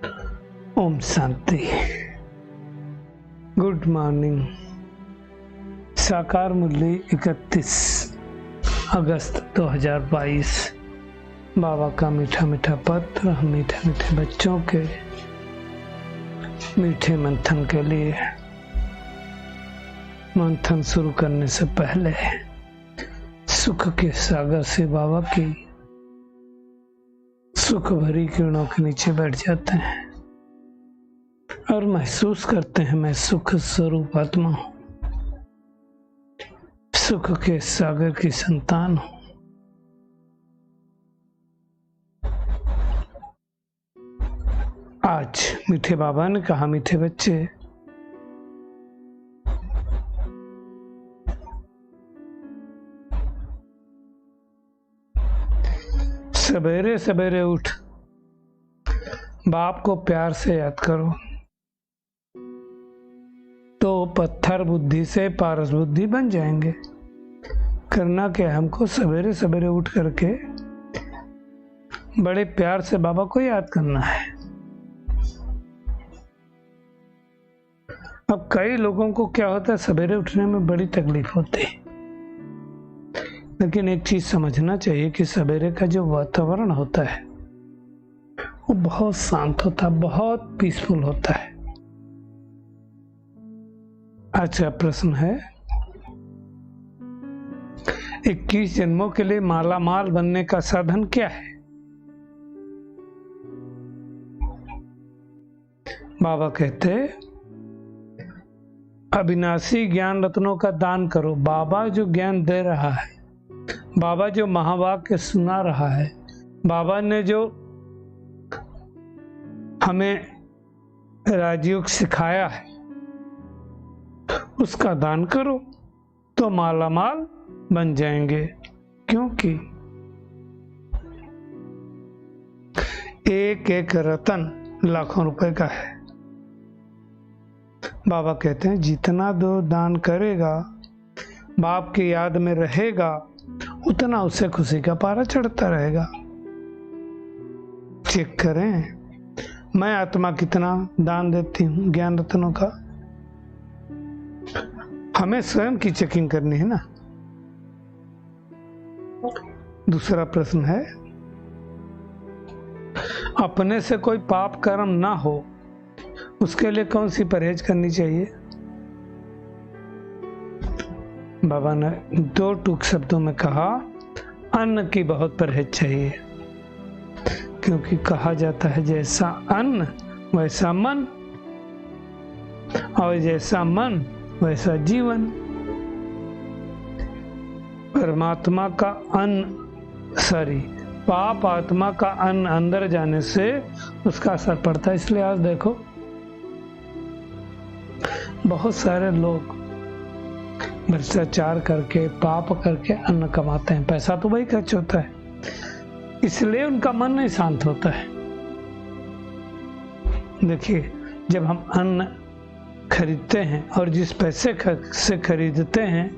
Om Shanti. Good morning. साकार मुरली 31 अगस्त 2022। बाबा का मीठा मीठा पत्र मीठे मीठे बच्चों के मीठे मंथन के लिए। मंथन शुरू करने से पहले सुख के सागर से बाबा की सुख भरी किरणों के नीचे बैठ जाते हैं और महसूस करते हैं मैं सुख स्वरूप आत्मा हूं, सुख के सागर की संतान हूं। आज मीठे बाबा ने कहा, मीठे बच्चे, सवेरे सवेरे उठ बाप को प्यार से याद करो तो पत्थर बुद्धि से पारस बुद्धि बन जाएंगे। करना क्या है, हमको सवेरे सवेरे उठ करके बड़े प्यार से बाबा को याद करना है। अब कई लोगों को क्या होता है, सवेरे उठने में बड़ी तकलीफ होती है, लेकिन एक चीज समझना चाहिए कि सवेरे का जो वातावरण होता है वो बहुत शांत होता है, बहुत पीसफुल होता है। आज का प्रश्न है, 21 जन्मों के लिए माला माल बनने का साधन क्या है? बाबा कहते, अविनाशी ज्ञान रत्नों का दान करो। बाबा जो ज्ञान दे रहा है, बाबा जो महावाक्य सुना रहा है, बाबा ने जो हमें राजयोग सिखाया है, उसका दान करो तो माला माल बन जाएंगे। क्योंकि एक एक रतन लाखों रुपए का है। बाबा कहते हैं, जितना दो दान करेगा, बाप की याद में रहेगा, उतना उससे खुशी का पारा चढ़ता रहेगा। चेक करें, मैं आत्मा कितना दान देती हूँ ज्ञान रत्नों का। हमें स्वयं की चेकिंग करनी है ना। दूसरा प्रश्न है, अपने से कोई पाप कर्म ना हो उसके लिए कौन सी परहेज करनी चाहिए? बाबा ने दो टूक शब्दों में कहा, अन्न की बहुत परहेज चाहिए। क्योंकि कहा जाता है, जैसा अन्न वैसा मन, और जैसा मन वैसा जीवन। परमात्मा का अन्न पाप आत्मा का अन्न अंदर जाने से उसका असर पड़ता है। इसलिए आज देखो, बहुत सारे लोग भ्रष्टाचार करके पाप करके अन्न कमाते हैं। पैसा तो वही खर्च होता है, इसलिए उनका मन नहीं शांत होता है। देखिए, जब हम अन्न खरीदते हैं और जिस पैसे से खरीदते हैं,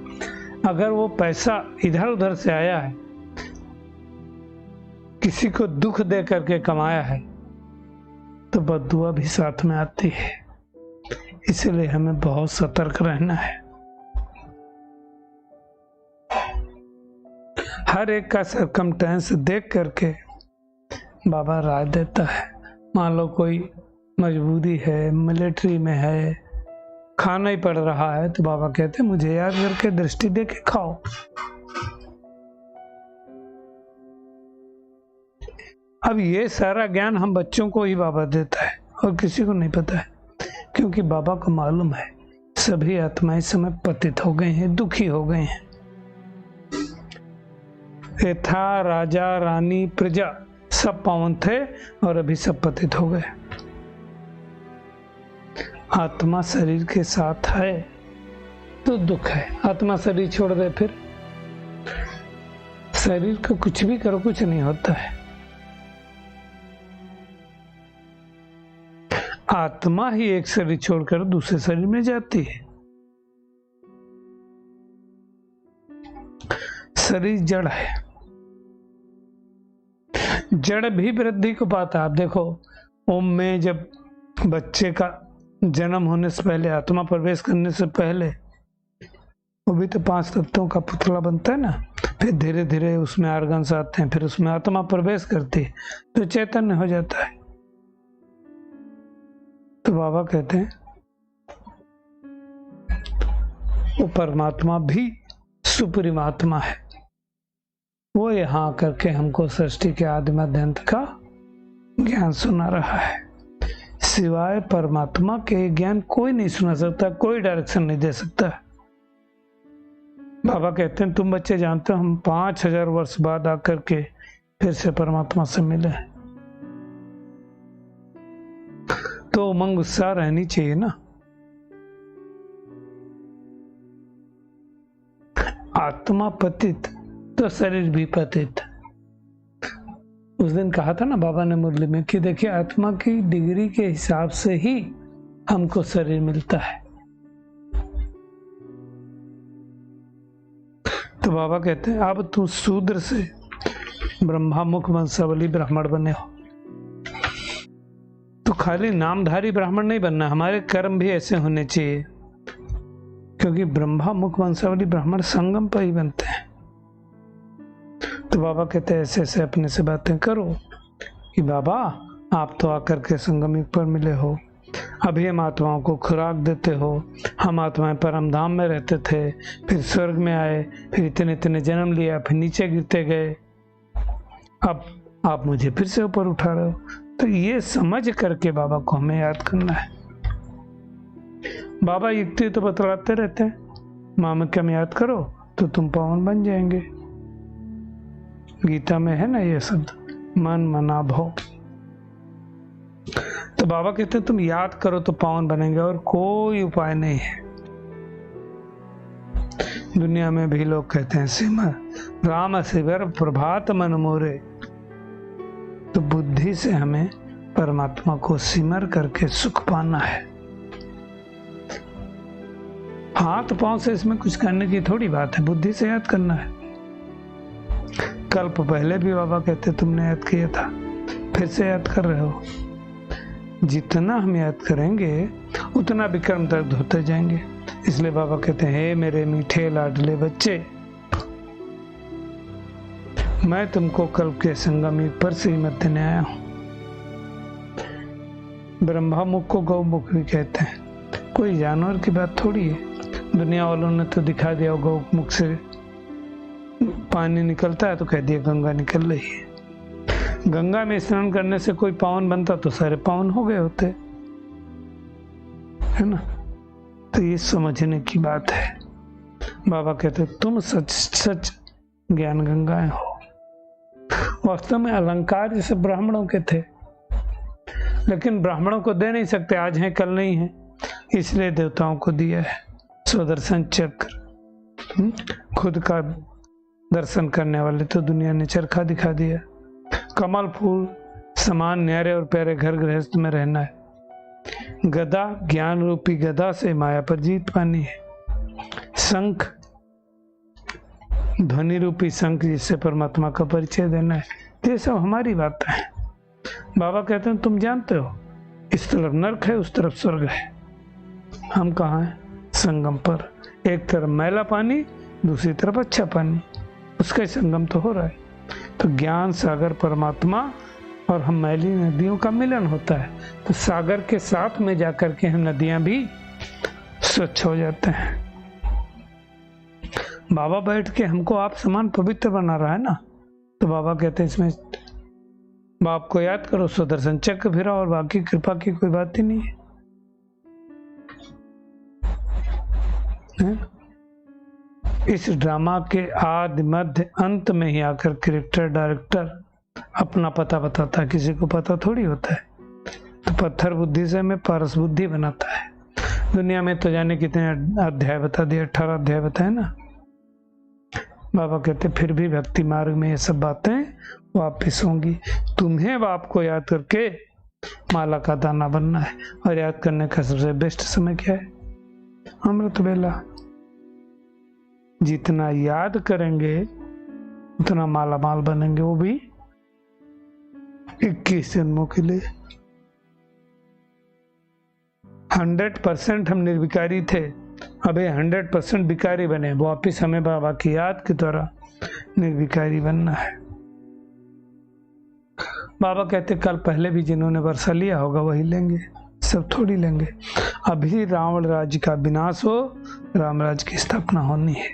अगर वो पैसा इधर उधर से आया है, किसी को दुख दे करके कमाया है, तो बद्दुआ भी साथ में आती है। इसलिए हमें बहुत सतर्क रहना है। हर एक का सरकमस्टेंस देख करके बाबा राय देता है। मान लो कोई मजबूरी है, मिलिट्री में है, खाना ही पड़ रहा है, तो बाबा कहते हैं, मुझे याद करके दृष्टि दे के खाओ। अब ये सारा ज्ञान हम बच्चों को ही बाबा देता है और किसी को नहीं पता है। क्योंकि बाबा को मालूम है सभी आत्माएं इस समय पतित हो गए हैं, दुखी हो गए हैं। यथा राजा रानी प्रजा सब पावन थे और अभी सब पतित हो गए। आत्मा शरीर के साथ है तो दुख है। आत्मा शरीर छोड़ दे, फिर शरीर को कुछ भी करो कुछ नहीं होता है। आत्मा ही एक शरीर छोड़कर दूसरे शरीर में जाती है। शरीर जड़ है, जड़ भी वृद्धि को पाता है। आप देखो, ओम में जब बच्चे का जन्म होने से पहले, आत्मा प्रवेश करने से पहले, वो भी तो 5 तत्वों का पुतला बनता है ना। फिर धीरे धीरे उसमें आर्गन्स आते हैं, फिर उसमें आत्मा प्रवेश करती है तो चैतन्य हो जाता है। तो बाबा कहते हैं वो परमात्मा भी सुप्रीम आत्मा है, वो यहाँ करके हमको सृष्टि के आदि मध्य अंत का ज्ञान सुना रहा है। सिवाय परमात्मा के ज्ञान कोई नहीं सुना सकता, कोई डायरेक्शन नहीं दे सकता। बाबा कहते हैं तुम बच्चे जानते हो हम 5000 वर्ष बाद आकर के फिर से परमात्मा से मिले, तो उमंग उत्साह रहनी चाहिए ना। आत्मा पतित तो शरीर भी पतित। उस दिन कहा था ना बाबा ने मुरली में कि देखिए आत्मा की डिग्री के हिसाब से ही हमको शरीर मिलता है। तो बाबा कहते हैं अब तू शूद्र से ब्रह्मा मुख वंशावली ब्राह्मण बने हो, तो खाली नामधारी ब्राह्मण नहीं बनना, हमारे कर्म भी ऐसे होने चाहिए, क्योंकि ब्रह्मा मुख वंशावली ब्राह्मण संगम पर ही बनते हैं। तो बाबा कहते हैं ऐसे ऐसे अपने से बातें करो कि बाबा आप तो आकर के संगम युग पर मिले हो, अभी हम आत्माओं को खुराक देते हो, हम आत्माएं परम धाम में रहते थे, फिर स्वर्ग में आए, फिर इतने इतने जन्म लिया, फिर नीचे गिरते गए, अब आप मुझे फिर से ऊपर उठा रहे हो। तो ये समझ करके बाबा को हमें याद करना है। बाबा युक्ति तो बतलाते रहते हैं, मामक्यम याद करो तो तुम पावन बन जाएंगे। गीता में है ना ये शब्द, मन मना भव। तो बाबा कहते हैं तुम याद करो तो पावन बनेंगे, और कोई उपाय नहीं है। दुनिया में भी लोग कहते हैं सिमर राम सिवर प्रभात मन मोरे, तो बुद्धि से हमें परमात्मा को सिमर करके सुख पाना है। हाथ पांव से इसमें कुछ करने की थोड़ी बात है, बुद्धि से याद करना है। कल्प पहले भी बाबा कहते तुमने याद किया था, फिर से याद कर रहे हो। जितना हम याद करेंगे उतना विक्रम दर्द होते जाएंगे। इसलिए बाबा कहते हैं हे मेरे मीठे लाडले बच्चे, मैं तुमको कल्प के संगम युग पर श्रीमत देने आया हूं। ब्रह्मा मुख को गौ मुख भी कहते हैं, कोई जानवर की बात थोड़ी है। दुनिया वालों ने तो दिखा दिया गौ मुख से पानी निकलता है तो कह दिया गंगा निकल रही है। गंगा में स्नान करने से कोई पावन बनता तो सारे पावन हो गए होते, है ना। तो ये समझने की बात है। बाबा कहते तुम सच सच ज्ञान गंगाएं हो। वास्तव में अलंकार जैसे ब्राह्मणों के थे, लेकिन ब्राह्मणों को दे नहीं सकते, आज हैं कल नहीं है, इसलिए देवताओं को दिया है सुदर्शन चक्र। खुद का दर्शन करने वाले तो दुनिया ने चरखा दिखा दिया। कमल फूल समान न्यारे और प्यारे घर गृहस्थ में रहना है। गदा ज्ञान रूपी गदा से माया पर जीत पानी है। शंख ध्वनि रूपी शंख जिससे परमात्मा का परिचय देना है। ये सब हमारी बातें हैं। बाबा कहते हैं तुम जानते हो इस तरफ नरक है, उस तरफ स्वर्ग है। हम कहाँ हैं? संगम पर। एक तरफ मैला पानी, दूसरी तरफ अच्छा पानी, उसका संगम तो हो रहा है। तो ज्ञान सागर परमात्मा और हम मैली नदियों का मिलन होता है, तो सागर के साथ में जाकर के हम नदियां भी स्वच्छ हो जाते हैं। बाबा बैठ के हमको आप समान पवित्र बना रहा है ना। तो बाबा कहते हैं इसमें बाप को याद करो, सुदर्शन चक्र फिरा, और बाकी कृपा की कोई बात ही नहीं है। इस ड्रामा के आदि मध्य अंत में ही आकर क्रिएटर डायरेक्टर अपना पता बताता है, किसी को पता थोड़ी होता है। तो पत्थर बुद्धि से हमें पारस बुद्धि बनाता है। दुनिया में तो जाने कितने अध्याय बता दिए, 18 अध्याय बताए ना। बाबा कहते फिर भी भक्ति मार्ग में ये सब बातें वापिस होंगी। तुम्हें बाप को याद करके माला का दाना बनना है, और याद करने का सबसे बेस्ट समय क्या है? अमृत वेला। जितना याद करेंगे उतना माला माल बनेंगे, वो भी 21 जन्मों के लिए। 100% हम निर्विकारी थे, अबे 100% विकारी बने। वापिस हमें बाबा की याद के द्वारा निर्विकारी बनना है। बाबा कहते कल पहले भी जिन्होंने वर्षा लिया होगा वही लेंगे, सब थोड़ी लेंगे। अभी रावण राज्य का विनाश हो, राम राज्य की स्थापना होनी है।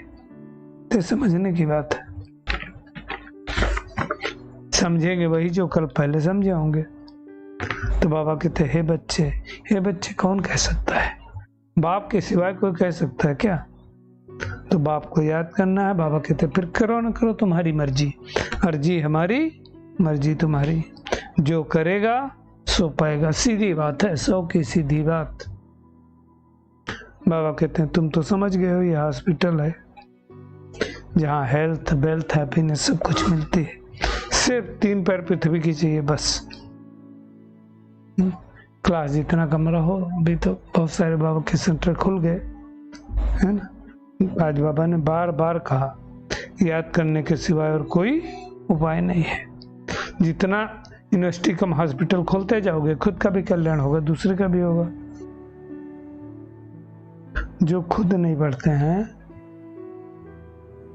तो समझने की बात है, समझेंगे वही जो कल पहले समझे होंगे। तो बाबा कहते हे बच्चे कौन कह सकता है, बाप के सिवाय कोई कह सकता है क्या? तो बाप को याद करना है। बाबा कहते फिर करो ना करो तुम्हारी मर्जी, अर्जी हमारी मर्जी तुम्हारी, जो करेगा सो पाएगा। सीधी बात है, 100 की सीधी बात। बाबा कहते हैं तुम तो समझ गए हो, ये हॉस्पिटल है जहाँ हेल्थ वेल्थ हैप्पीनेस सब कुछ मिलती है। सिर्फ 3 पैर पृथ्वी की चाहिए बस। क्लास जितना कमरा हो, अभी तो बहुत सारे बाबा के सेंटर खुल गए है ना। आज बाबा ने बार बार कहा याद करने के सिवाय और कोई उपाय नहीं है। जितना यूनिवर्सिटी कम हॉस्पिटल खोलते जाओगे, खुद का भी कल्याण होगा, दूसरे का भी होगा। जो खुद नहीं पढ़ते हैं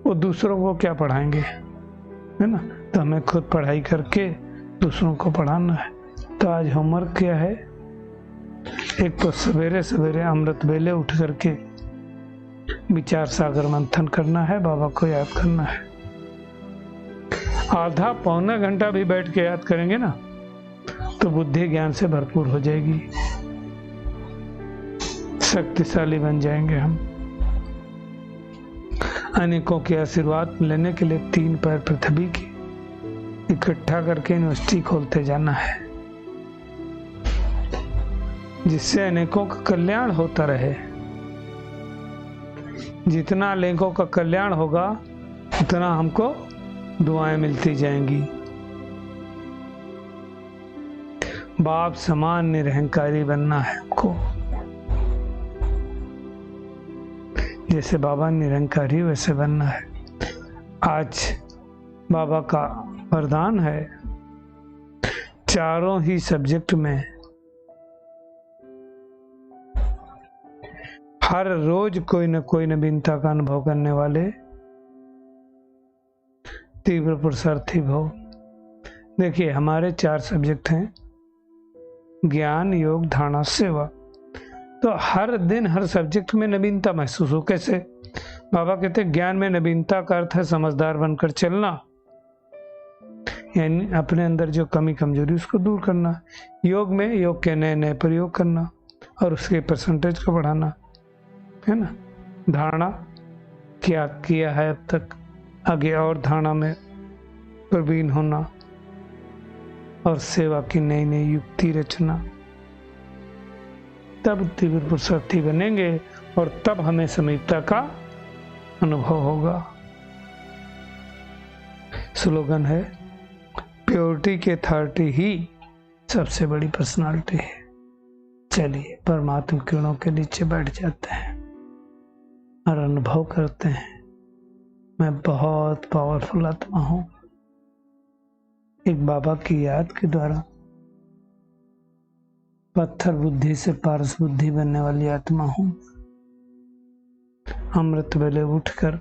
वो दूसरों को क्या पढ़ाएंगे, है ना। तो हमें खुद पढ़ाई करके दूसरों को पढ़ाना है। तो आज होमवर्क क्या है? एक तो सवेरे सवेरे अमृत वेले उठ करके विचार सागर मंथन करना है, बाबा को याद करना है। आधा पौना घंटा भी बैठ के याद करेंगे ना तो बुद्धि ज्ञान से भरपूर हो जाएगी, शक्तिशाली बन जाएंगे हम। अनेकों के आशीर्वाद लेने के लिए 3 पैर पृथ्वी की इकट्ठा करके यूनिवर्सिटी खोलते जाना है, जिससे अनेकों का कल्याण होता रहे। जितना अनेकों का कल्याण होगा उतना हमको दुआएं मिलती जाएंगी। बाप समान निरहंकारी बनना है हमको, जैसे बाबा निरंकारी वैसे बनना है। आज बाबा का वरदान है चारों ही सब्जेक्ट में हर रोज कोई न कोई नवीनता का अनुभव करने वाले तीव्र पुरुषार्थी भव। देखिए हमारे 4 सब्जेक्ट हैं, ज्ञान योग धारणा सेवा। तो हर दिन हर सब्जेक्ट में नवीनता महसूस हो। कैसे? बाबा कहते हैं ज्ञान में नवीनता का अर्थ है समझदार बनकर चलना, यानी अपने अंदर जो कमी कमजोरी उसको दूर करना। योग में योग के नए नए प्रयोग करना और उसके परसेंटेज को बढ़ाना, है ना। धारणा क्या किया है अब तक, आगे और धारणा में प्रवीण होना, और सेवा की नई नई युक्ति रचना। तब तीव्र पुरुषार्थी बनेंगे और तब हमें समीपता का अनुभव होगा। स्लोगन है प्योरिटी की अथॉरिटी ही सबसे बड़ी पर्सनालिटी है। चलिए परमात्मा किरणों के नीचे बैठ जाते हैं और अनुभव करते हैं मैं बहुत पावरफुल आत्मा हूं। एक बाबा की याद के द्वारा पत्थर बुद्धि से पारस बुद्धि बनने वाली आत्मा हूं। अमृत वेले उठकर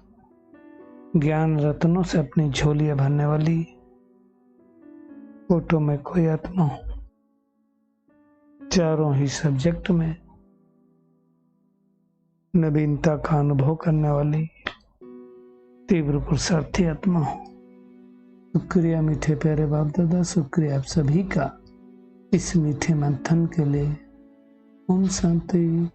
ज्ञान रत्नों से अपनी झोलियां भरने वाली फोटो में कोई आत्मा हूं। चारों ही सब्जेक्ट में नवीनता का अनुभव करने वाली तीव्र पुरुषार्थी आत्मा हूं। शुक्रिया मीठे प्यारे बाप दादा, शुक्रिया आप सभी का इस मीठे मंथन के लिए। ओम शांति।